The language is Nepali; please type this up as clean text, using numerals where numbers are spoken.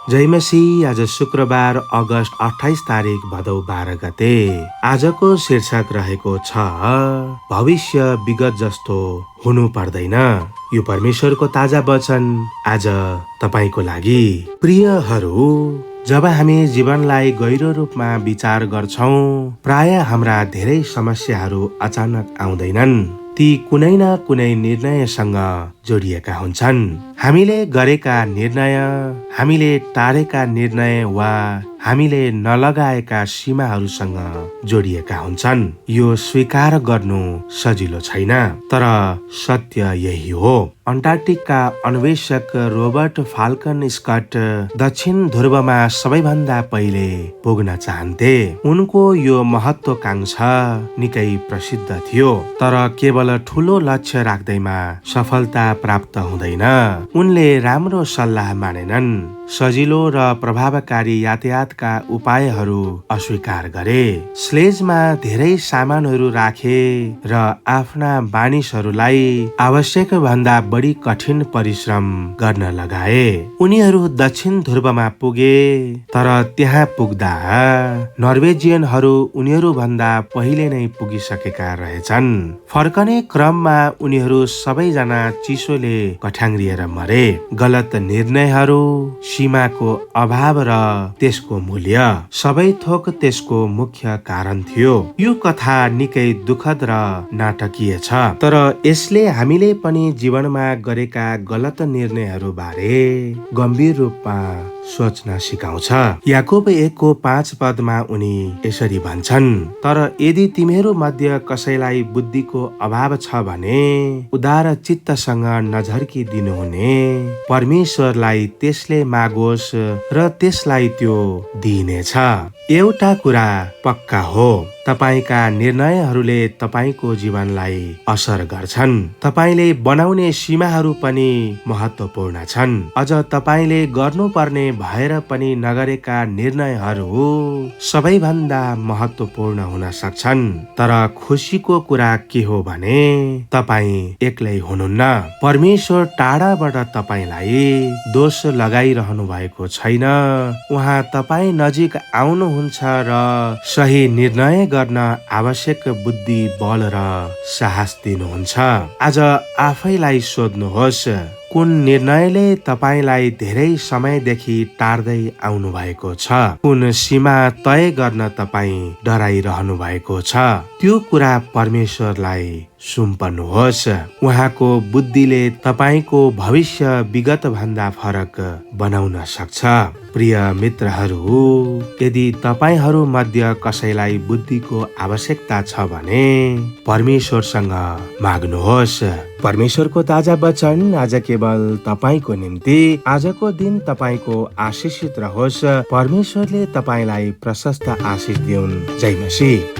जय मसी। आज शुक्रबार अगस्त 28 तारिक भदौ 12 गते। आजको शीर्षक रहेको छ भविष्य विगत जस्तो हुनु पर्दैन। यो परमेश्वरको ताजा वचन आज तपाईको लागि। प्रियहरू, जब हामी जीवनलाई गहिरो रूपमा विचार गर्छौं, प्राय हाम्रा धेरै समस्याहरू अचानक आउँदैनन्। ती कुनै न कुनै निर्णयसँग जोडिएका हुन्छन्। हामीले गरेका निर्णय, हामीले टारेका निर्णय वा हामीले नलगाएका सीमाहरूसँग जोडिएका हुन्छन्। यो स्वीकार गर्नु सजिलो छैन, तर सत्य यही हो। अन्टार्कटिकका अन्वेषक रोबर्ट फाल्कन स्कट दक्षिण ध्रुवमा सबैभन्दा पहिले पुग्न चाहन्थे। उनको यो महत्वाकांक्षा निकै प्रसिद्ध थियो, तर केवल ठूलो लक्ष्य राख्दैमा सफलता प्राप्त हुँदैन। उनले राम्रो सल्लाह मानेनन्, सजिलो र प्रभावकारी यातायातका उपायहरू अस्वीकार गरे, स्लेजमा धेरै सामानहरू राखे र आफ्ना मानिसहरूलाई आवश्यक भन्दा बढी कठिन परिश्रम गर्न लगाए। उनीहरू दक्षिण ध्रुवमा पुगे, तर त्यहाँ पुग्दा नर्वेजियनहरू उनीहरू भन्दा पहिले नै पुगिसकेका रहेछन्। फर्कने क्रममा उनीहरू सबैजना चिसोले कठाङ्ग्रिएर मरे। गलत निर्णयहरू, सीमाको अभाव र त्यसको मूल्य, सबै थोक त्यसको मुख्य कारण थियो। यो कथा निकै दुःखद र नाटकीय छ, तर यसले हामीले पनि जीवनमा गरेका गलत निर्णयहरू बारे गम्भीर रूपमा सोच्न सिकाउँछ। याकोब 1 5 पदमा उनी यसरी भन्छन्, तर यदि तिमीहरू मध्ये कसैलाई बुद्धिको अभाव छ भने उदार चित्तसँग नझर्की दिनुहुने परमेश्वरलाई त्यसले मागोस् र त्यसलाई त्यो दिइनेछ। एउटा कुरा पक्का हो, तपाईका निर्णयहरूले तपाईको जीवनलाई असर गर्छन्। तपाईले बनाउने सीमाहरू पनि महत्वपूर्ण छन्। अझ तपाईले गर्नुपर्ने भएर पनि नगरेका निर्णयहरू सबैभन्दा महत्वपूर्ण हुन सक्छन्। तर खुसीको कुरा के हो भने तपाई एक्लै हुनुहुन्न। परमेश्वर टाढाबाट तपाईलाई दोष लगाइरहनु भएको छैन। उहाँ तपाई नजिक आउनुहुन्छ र सही निर्णय गर्न आवश्यक बुद्धि, बल र साहस दिनुहुन्छ। आज आफैलाई सोध्नुहोस्, कुन निर्णयले तपाईलाई धेरै समयदेखि टार्दै आउनु भएको छ? कुन सीमा तय गर्न तपाई डराइरहनु भएको छ? त्यो कुरा परमेश्वरलाई सुम्पनुहोस्। उहाँको बुद्धिले तपाईको भविष्य विगत भन्दा फरक बनाउन सक्छ। प्रिय मित्रहरू, यदि तपाईहरू मध्ये कसैलाई बुद्धिको आवश्यकता छ भने परमेश्वरसँग माग्नुहोस्। परमेश्वरको ताजा वचन आज केवल तपाईको निम्ति। आजको दिन तपाईको आशीषित रहोस्। परमेश्वरले तपाईलाई प्रशस्त आशीष दिउन्। जय मसीह।